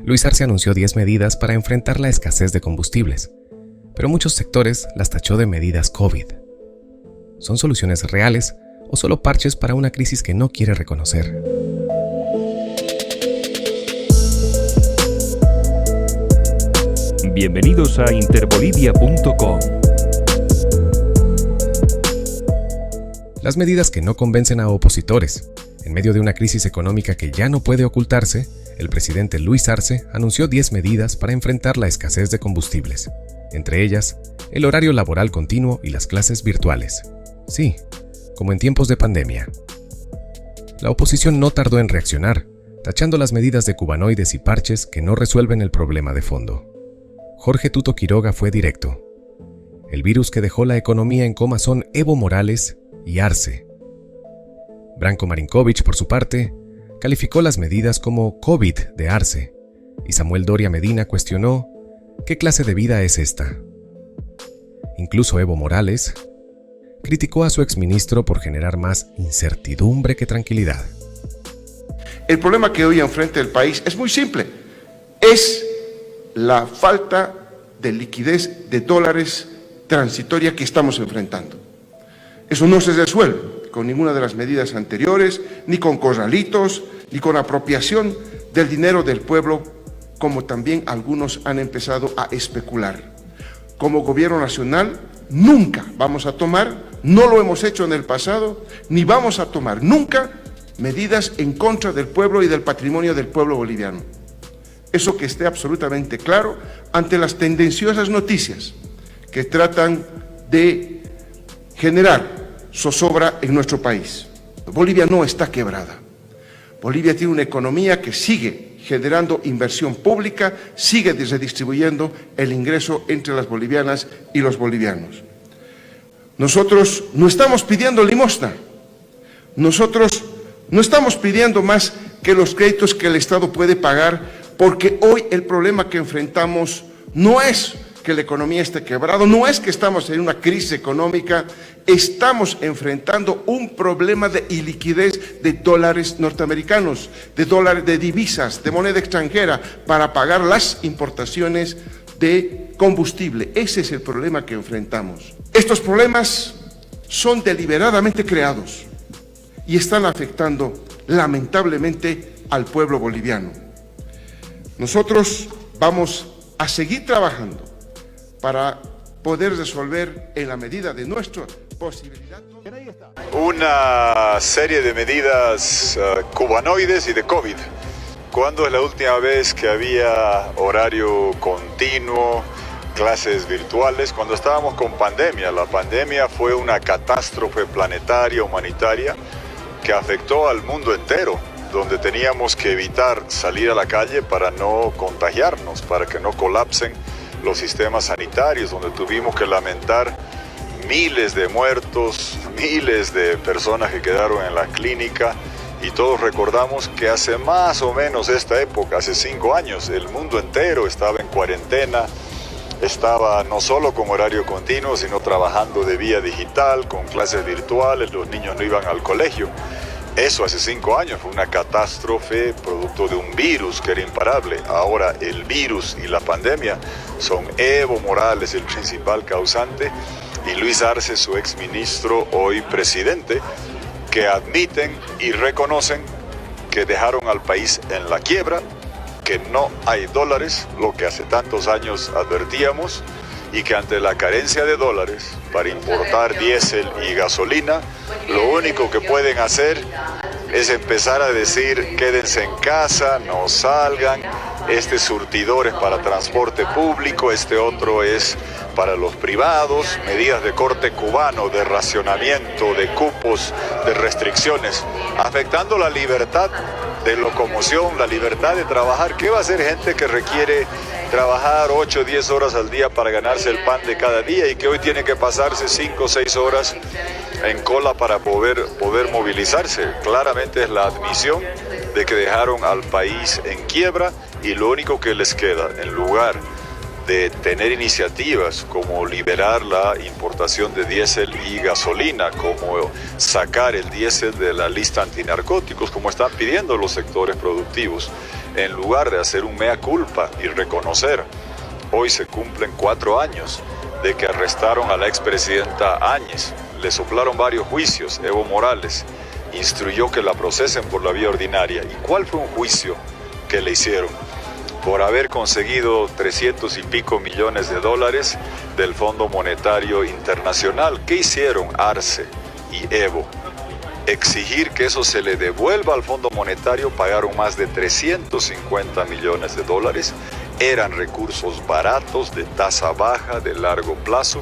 Luis Arce anunció 10 medidas para enfrentar la escasez de combustibles, pero muchos sectores las tachó de medidas COVID. ¿Son soluciones reales o solo parches para una crisis que no quiere reconocer? Bienvenidos a interbolivia.com. Las medidas que no convencen a opositores. En medio de una crisis económica que ya no puede ocultarse, el presidente Luis Arce anunció 10 medidas para enfrentar la escasez de combustibles. Entre ellas, el horario laboral continuo y las clases virtuales. Sí, como en tiempos de pandemia. La oposición no tardó en reaccionar, tachando las medidas de cubanoides y parches que no resuelven el problema de fondo. Jorge Tuto Quiroga fue directo. El virus que dejó la economía en coma son Evo Morales y Arce. Branko Marinkovic, por su parte, calificó las medidas como COVID de Arce, y Samuel Doria Medina cuestionó ¿qué clase de vida es esta? Incluso Evo Morales criticó a su exministro por generar más incertidumbre que tranquilidad. El problema que hoy enfrenta el país es muy simple. Es la falta de liquidez de dólares transitoria que estamos enfrentando. Eso no se resuelve con ninguna de las medidas anteriores, ni con corralitos, ni con apropiación del dinero del pueblo, como también algunos han empezado a especular. Como gobierno nacional, nunca vamos a tomar, no lo hemos hecho en el pasado, ni vamos a tomar nunca medidas en contra del pueblo y del patrimonio del pueblo boliviano. Eso que esté absolutamente claro ante las tendenciosas noticias que tratan de generar zozobra en nuestro país. Bolivia no está quebrada. Bolivia tiene una economía que sigue generando inversión pública, sigue redistribuyendo el ingreso entre las bolivianas y los bolivianos. Nosotros no estamos pidiendo limosna, nosotros no estamos pidiendo más que los créditos que el Estado puede pagar, porque hoy el problema que enfrentamos no es que la economía esté quebrada, no es que estamos en una crisis económica, estamos enfrentando un problema de iliquidez de dólares norteamericanos, de dólares, de divisas, de moneda extranjera, para pagar las importaciones de combustible. Ese es el problema que enfrentamos. Estos problemas son deliberadamente creados y están afectando lamentablemente al pueblo boliviano. Nosotros vamos a seguir trabajando para poder resolver en la medida de nuestra posibilidad. Una serie de medidas cubanoides y de COVID. ¿Cuándo es la última vez que había horario continuo, clases virtuales? Cuando estábamos con pandemia. La pandemia fue una catástrofe planetaria, humanitaria, que afectó al mundo entero, donde teníamos que evitar salir a la calle para no contagiarnos, para que no colapsen los sistemas sanitarios, donde tuvimos que lamentar miles de muertos, miles de personas que quedaron en la clínica, y todos recordamos que hace más o menos esta época, hace 5 años, el mundo entero estaba en cuarentena, estaba no solo con horario continuo, sino trabajando de vía digital, con clases virtuales, los niños no iban al colegio. Eso hace 5 años fue una catástrofe producto de un virus que era imparable. Ahora el virus y la pandemia son Evo Morales el principal causante y Luis Arce, su exministro, hoy presidente, que admiten y reconocen que dejaron al país en la quiebra, que no hay dólares, lo que hace tantos años advertíamos, y que ante la carencia de dólares para importar diésel y gasolina, lo único que pueden hacer es empezar a decir quédense en casa, no salgan, este surtidor es para transporte público, este otro es para los privados, medidas de corte cubano, de racionamiento, de cupos, de restricciones, afectando la libertad de locomoción, la libertad de trabajar. ¿Qué va a hacer gente que requiere trabajar 8 o 10 horas al día para ganarse el pan de cada día y que hoy tiene que pasarse 5 o 6 horas en cola para poder movilizarse? Claramente es la admisión de que dejaron al país en quiebra y lo único que les queda, en lugar de tener iniciativas como liberar la importación de diésel y gasolina, como sacar el diésel de la lista antinarcóticos, como están pidiendo los sectores productivos, en lugar de hacer un mea culpa y reconocer. Hoy se cumplen 4 años de que arrestaron a la expresidenta Áñez. Le soplaron varios juicios. Evo Morales instruyó que la procesen por la vía ordinaria. ¿Y cuál fue un juicio que le hicieron? Por haber conseguido 300 y pico millones de dólares del Fondo Monetario Internacional. ¿Qué hicieron Arce y Evo? Exigir que eso se le devuelva al Fondo Monetario. Pagaron más de 350 millones de dólares. Eran recursos baratos, de tasa baja, de largo plazo,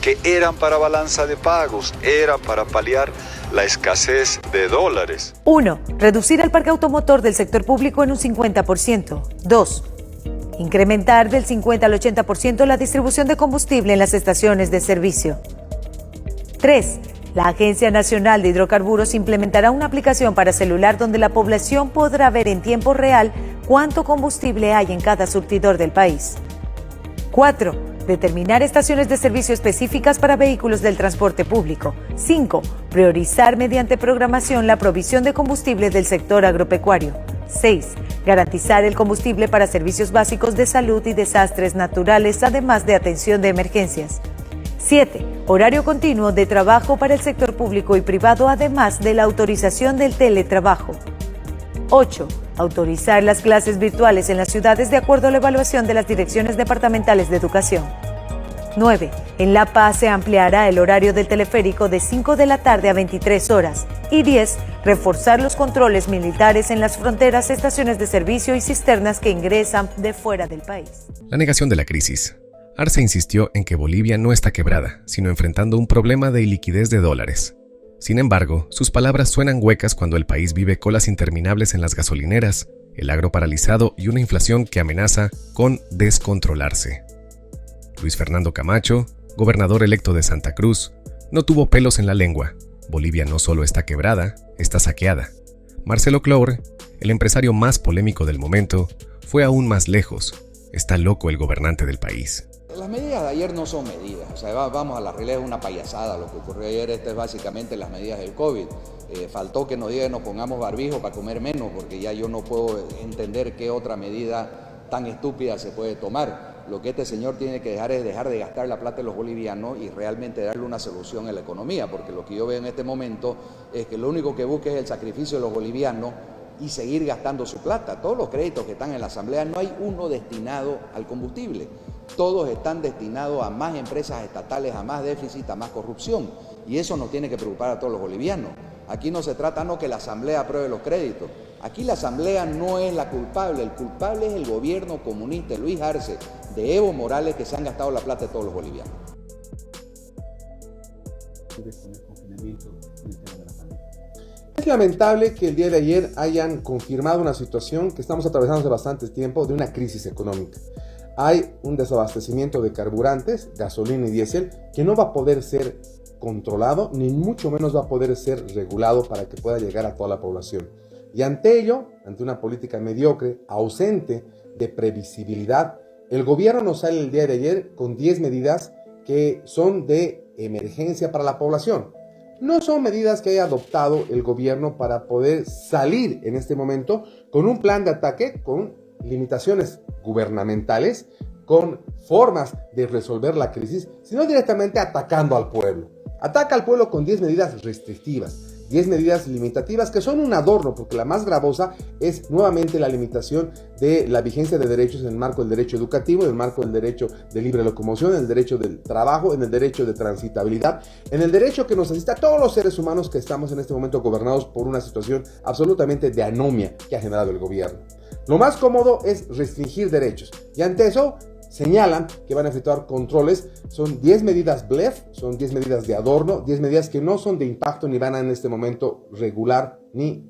que eran para balanza de pagos, eran para paliar la escasez de dólares. 1. Reducir el parque automotor del sector público en un 50%. 2. Incrementar del 50 al 80% la distribución de combustible en las estaciones de servicio. 3. La Agencia Nacional de Hidrocarburos implementará una aplicación para celular donde la población podrá ver en tiempo real cuánto combustible hay en cada surtidor del país. 4. Determinar estaciones de servicio específicas para vehículos del transporte público. 5. Priorizar mediante programación la provisión de combustible del sector agropecuario. 6. Garantizar el combustible para servicios básicos de salud y desastres naturales, además de atención de emergencias. 7. Horario continuo de trabajo para el sector público y privado, además de la autorización del teletrabajo. 8. Autorizar las clases virtuales en las ciudades de acuerdo a la evaluación de las direcciones departamentales de educación. 9. En La Paz se ampliará el horario del teleférico de 5 de la tarde a 23 horas. Y 10. Reforzar los controles militares en las fronteras, estaciones de servicio y cisternas que ingresan de fuera del país. La negación de la crisis. Arce insistió en que Bolivia no está quebrada, sino enfrentando un problema de iliquidez de dólares. Sin embargo, sus palabras suenan huecas cuando el país vive colas interminables en las gasolineras, el agro paralizado y una inflación que amenaza con descontrolarse. Luis Fernando Camacho, gobernador electo de Santa Cruz, no tuvo pelos en la lengua. Bolivia no solo está quebrada, está saqueada. Marcelo Claure, el empresario más polémico del momento, fue aún más lejos. Está loco el gobernante del país. Las medidas de ayer no son medidas, o sea, vamos a la realidad, es una payasada lo que ocurrió ayer. Esto es básicamente las medidas del COVID. Faltó que nos digan que nos pongamos barbijo para comer menos, porque ya yo no puedo entender qué otra medida tan estúpida se puede tomar. Lo que este señor tiene que dejar es dejar de gastar la plata de los bolivianos y realmente darle una solución a la economía, porque lo que yo veo en este momento es que lo único que busca es el sacrificio de los bolivianos y seguir gastando su plata. Todos los créditos que están en la Asamblea, no hay uno destinado al combustible. Todos están destinados a más empresas estatales, a más déficit, a más corrupción. Y eso nos tiene que preocupar a todos los bolivianos. Aquí no se trata que la Asamblea apruebe los créditos. Aquí la Asamblea no es la culpable. El culpable es el gobierno comunista de Luis Arce, de Evo Morales, que se han gastado la plata de todos los bolivianos. Es lamentable que el día de ayer hayan confirmado una situación que estamos atravesando hace bastante tiempo de una crisis económica. Hay un desabastecimiento de carburantes, gasolina y diésel, que no va a poder ser controlado, ni mucho menos va a poder ser regulado para que pueda llegar a toda la población. Y ante ello, ante una política mediocre, ausente de previsibilidad, el gobierno nos sale el día de ayer con 10 medidas que son de emergencia para la población. No son medidas que haya adoptado el gobierno para poder salir en este momento con un plan de ataque, con limitaciones gubernamentales, con formas de resolver la crisis, sino directamente atacando al pueblo. Ataca al pueblo con 10 medidas restrictivas, 10 medidas limitativas que son un adorno, porque la más gravosa es nuevamente la limitación de la vigencia de derechos en el marco del derecho educativo, en el marco del derecho de libre locomoción, en el derecho del trabajo, en el derecho de transitabilidad, en el derecho que nos asista a todos los seres humanos que estamos en este momento gobernados por una situación absolutamente de anomia que ha generado el gobierno. Lo más cómodo es restringir derechos, y ante eso señalan que van a efectuar controles. Son 10 medidas blef, son 10 medidas de adorno, 10 medidas que no son de impacto ni van a en este momento regular ni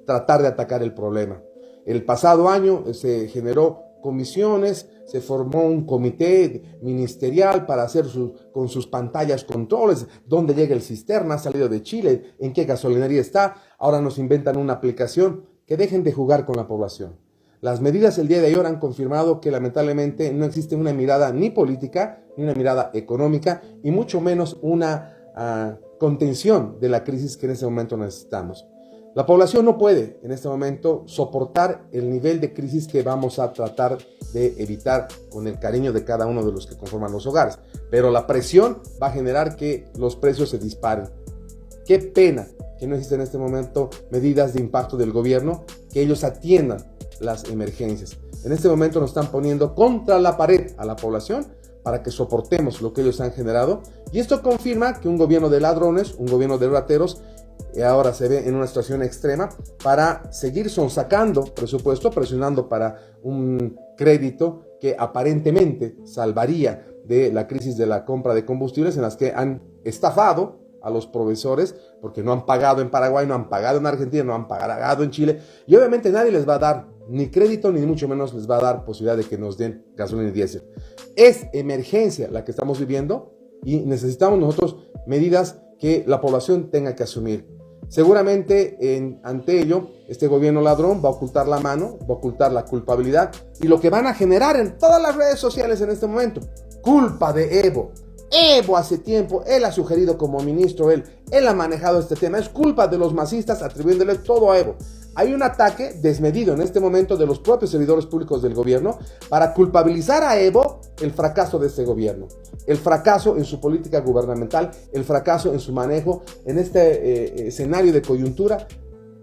tratar de atacar el problema. El pasado año se generó comisiones, se formó un comité ministerial para hacer con sus pantallas controles, dónde llega el cisterna, ha salido de Chile, en qué gasolinería está. Ahora nos inventan una aplicación. Que dejen de jugar con la población. Las medidas el día de ayer han confirmado que lamentablemente no existe una mirada ni política, ni una mirada económica, y mucho menos una contención de la crisis que en ese momento necesitamos. La población no puede en este momento soportar el nivel de crisis que vamos a tratar de evitar con el cariño de cada uno de los que conforman los hogares. Pero la presión va a generar que los precios se disparen. Qué pena que no existen en este momento medidas de impacto del gobierno, que ellos atiendan las emergencias. En este momento nos están poniendo contra la pared a la población para que soportemos lo que ellos han generado. Y esto confirma que un gobierno de ladrones, un gobierno de rateros, ahora se ve en una situación extrema para seguir sonsacando presupuesto, presionando para un crédito que aparentemente salvaría de la crisis de la compra de combustibles, en las que han estafado a los proveedores porque no han pagado en Paraguay, no han pagado en Argentina, no han pagado en Chile, y obviamente nadie les va a dar ni crédito, ni mucho menos les va a dar posibilidad de que nos den gasolina y diésel. Es emergencia la que estamos viviendo y necesitamos nosotros medidas que la población tenga que asumir. Seguramente ante ello este gobierno ladrón va a ocultar la mano, va a ocultar la culpabilidad, y lo que van a generar en todas las redes sociales en este momento, culpa de Evo. Evo hace tiempo, él ha sugerido como ministro, él ha manejado este tema, es culpa de los masistas atribuyéndole todo a Evo. Hay un ataque desmedido en este momento de los propios servidores públicos del gobierno para culpabilizar a Evo el fracaso de este gobierno, el fracaso en su política gubernamental, el fracaso en su manejo en este escenario de coyuntura,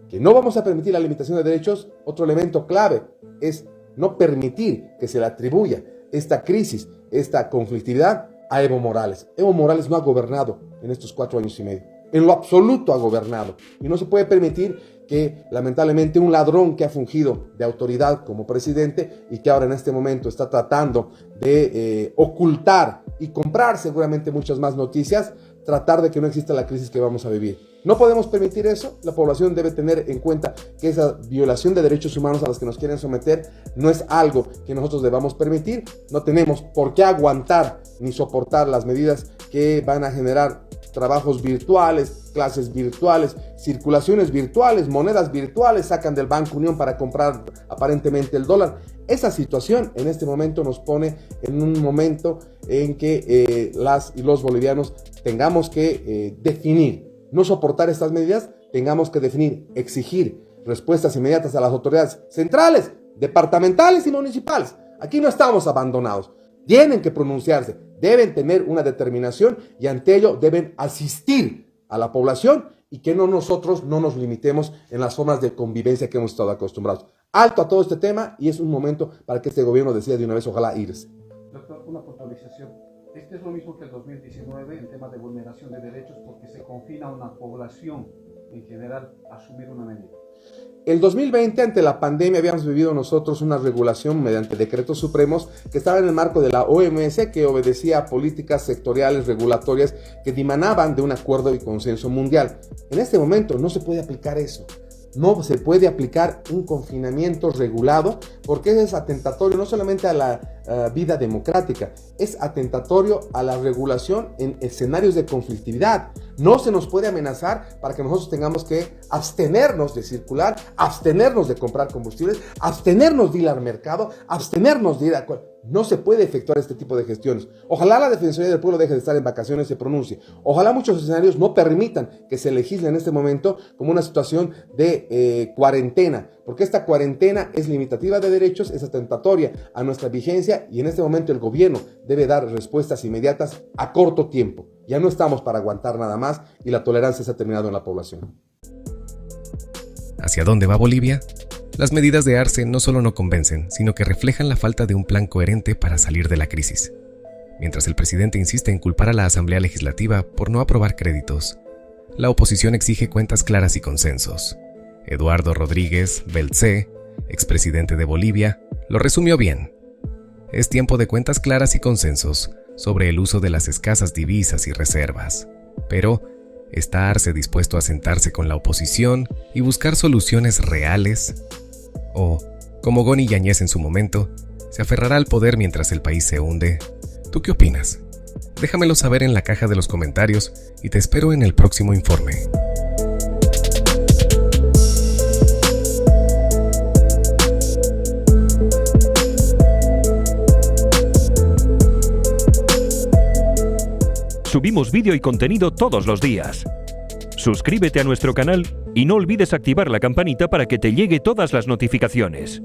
que no vamos a permitir la limitación de derechos. Otro elemento clave es no permitir que se le atribuya esta crisis, esta conflictividad a Evo Morales. Evo Morales no ha gobernado en estos 4 años y medio. En lo absoluto ha gobernado. Y no se puede permitir que lamentablemente un ladrón que ha fungido de autoridad como presidente y que ahora en este momento está tratando de ocultar y comprar seguramente muchas más noticias, tratar de que no exista la crisis que vamos a vivir. No podemos permitir eso. La población debe tener en cuenta que esa violación de derechos humanos a los que nos quieren someter no es algo que nosotros debamos permitir. No tenemos por qué aguantar ni soportar las medidas que van a generar trabajos virtuales, clases virtuales, circulaciones virtuales, monedas virtuales, sacan del Banco Unión para comprar aparentemente el dólar. Esa situación en este momento nos pone en un momento en que las y los bolivianos tengamos que definir, no soportar estas medidas, tengamos que definir, exigir respuestas inmediatas a las autoridades centrales, departamentales y municipales. Aquí no estamos abandonados. Tienen que pronunciarse, deben tener una determinación y ante ello deben asistir a la población y que nosotros no nos limitemos en las formas de convivencia que hemos estado acostumbrados. Alto a todo este tema y es un momento para que este gobierno decida de una vez, ojalá, irse. Doctor, una puntualización. Este es lo mismo que el 2019 en temas de vulneración de derechos porque se confina a una población en general a asumir una medida. El 2020, ante la pandemia, habíamos vivido nosotros una regulación mediante decretos supremos que estaba en el marco de la OMS, que obedecía a políticas sectoriales regulatorias que dimanaban de un acuerdo y consenso mundial. En este momento no se puede aplicar eso. No se puede aplicar un confinamiento regulado porque es atentatorio no solamente a la vida democrática, es atentatorio a la regulación en escenarios de conflictividad. No se nos puede amenazar para que nosotros tengamos que abstenernos de circular, abstenernos de comprar combustibles, abstenernos de ir al mercado, abstenernos de ir a... No se puede efectuar este tipo de gestiones. Ojalá la Defensoría del Pueblo deje de estar en vacaciones y se pronuncie. Ojalá muchos escenarios no permitan que se legisle en este momento como una situación de cuarentena, porque esta cuarentena es limitativa de derechos, es atentatoria a nuestra vigencia y en este momento el gobierno debe dar respuestas inmediatas a corto tiempo. Ya no estamos para aguantar nada más y la tolerancia se ha terminado en la población. ¿Hacia dónde va Bolivia? Las medidas de Arce no solo no convencen, sino que reflejan la falta de un plan coherente para salir de la crisis. Mientras el presidente insiste en culpar a la Asamblea Legislativa por no aprobar créditos, la oposición exige cuentas claras y consensos. Eduardo Rodríguez Beltzé, expresidente de Bolivia, lo resumió bien. Es tiempo de cuentas claras y consensos sobre el uso de las escasas divisas y reservas. Pero, ¿está Arce dispuesto a sentarse con la oposición y buscar soluciones reales? O, como Goni Yáñez en su momento, se aferrará al poder mientras el país se hunde. ¿Tú qué opinas? Déjamelo saber en la caja de los comentarios y te espero en el próximo informe. Subimos vídeo y contenido todos los días. Suscríbete a nuestro canal y no olvides activar la campanita para que te llegue todas las notificaciones.